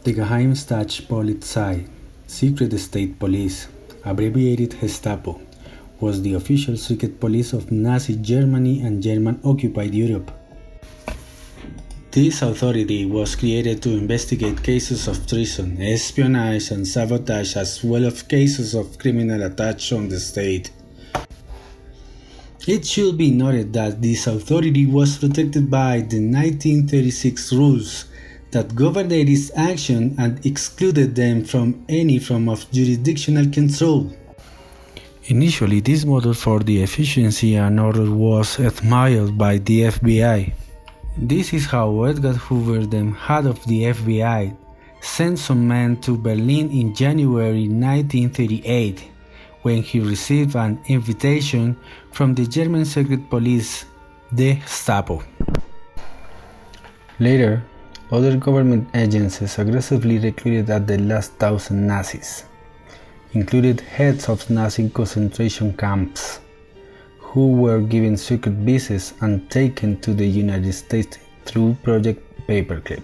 The Geheimstaatspolizei, secret state police, abbreviated Gestapo, was the official secret police of Nazi Germany and German-occupied Europe. This authority was created to investigate cases of treason, espionage, and sabotage, as well as cases of criminal attacks on the state. It should be noted that this authority was protected by the 1936 rules that governed its action and excluded them from any form of jurisdictional control. Initially, this model for the efficiency and order was admired by the FBI. This is how Edgar Hoover, the head of the FBI, sent some men to Berlin in January 1938, when he received an invitation from the German secret police, the Gestapo. Later, other government agencies aggressively recruited at the last 1,000 Nazis, included heads of Nazi concentration camps, who were given secret visas and taken to the United States through Project Paperclip.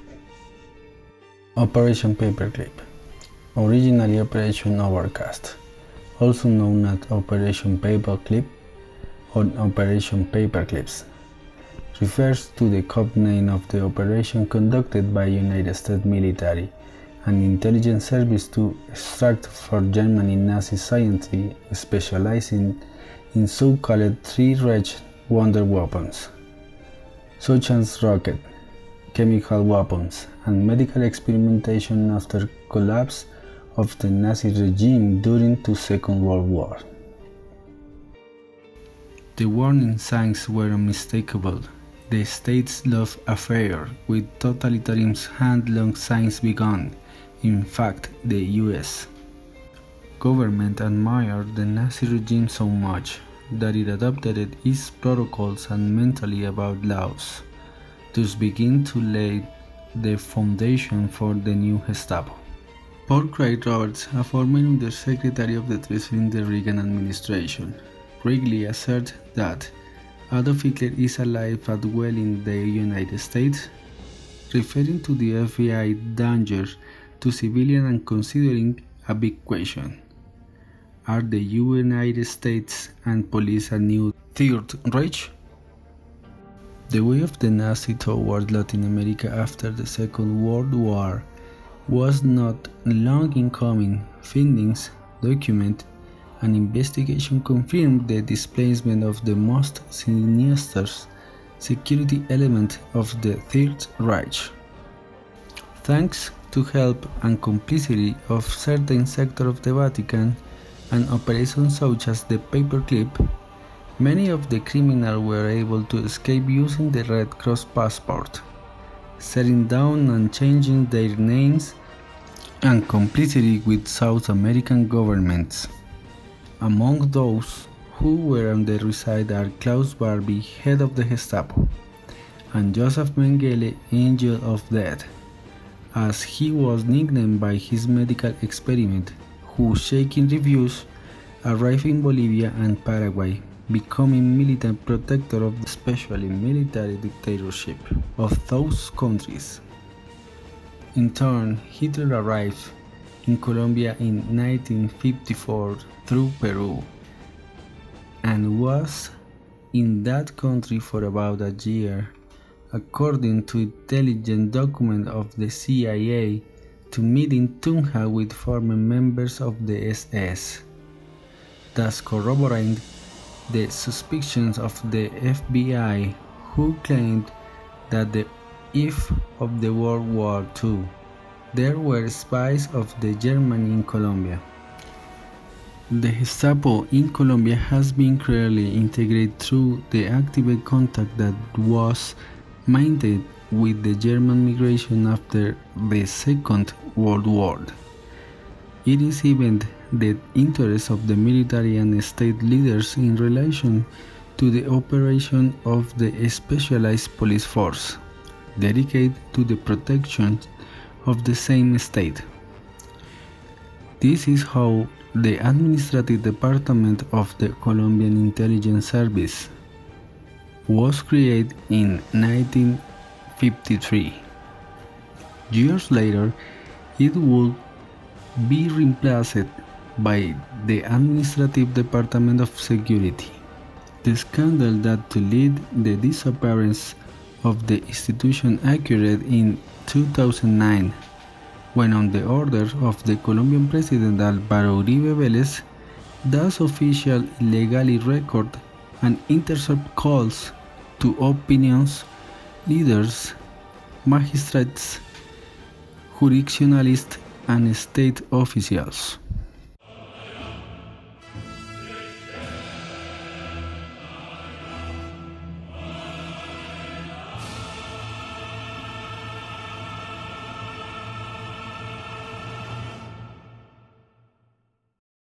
Operation Paperclip, originally Operation Overcast, also known as Operation Paperclip or Operation Paperclips, refers to the code name of the operation conducted by United States military and intelligence service to extract for Germany Nazi scientists specializing in so-called Three-Reich wonder weapons, such as rocket, chemical weapons, and medical experimentation after collapse of the Nazi regime during the Second World War. The warning signs were unmistakable. The state's love affair with totalitarianism had long since begun. In fact, the U.S. government admired the Nazi regime so much that it adopted its protocols and mentally about laws, thus beginning to lay the foundation for the new Gestapo. Paul Craig Roberts, a former undersecretary of the Treasury in the Reagan administration, regularly asserts that Adolf Hitler is alive and well in the United States, referring to the FBI danger to civilians and considering a big question. Are the United States and police a new Third Reich? The way of the Nazi toward Latin America after the Second World War was not long in coming. Findings, document, and investigation confirmed the displacement of the most sinister security element of the Third Reich. Thanks to help and complicity of certain sectors of the Vatican and operations such as the Paperclip, many of the criminals were able to escape using the Red Cross passport, setting down and changing their names and complicity with South American governments. Among those who were on the reside are Klaus Barbie, head of the Gestapo, and Joseph Mengele, Angel of Death, as he was nicknamed by his medical experiment, whose shaking reviews arrived in Bolivia and Paraguay, becoming militant protector of especially military dictatorship of those countries. In turn, Hitler arrived in Colombia in 1954 through Peru, and was in that country for about a year, according to intelligence documents of the CIA, to meet in Tunja with former members of the SS, thus corroborating the suspicions of the FBI, who claimed that the eve of the World War II, there were spies of the Germany in Colombia. The Gestapo in Colombia has been clearly integrated through the active contact that was maintained with the German migration after the Second World War. It is even the interest of the military and state leaders in relation to the operation of the specialized police force, dedicated to the protection of the same state. This is how the Administrative Department of the Colombian Intelligence Service was created in 1953. Years later, It would be replaced by the Administrative Department of Security. The scandal that to lead the disappearance of the institution occurred in 2009, when on the order of the Colombian President Álvaro Uribe Vélez, thus official illegally record and intercept calls to opinions leaders, magistrates, jurisdictionalists, and state officials.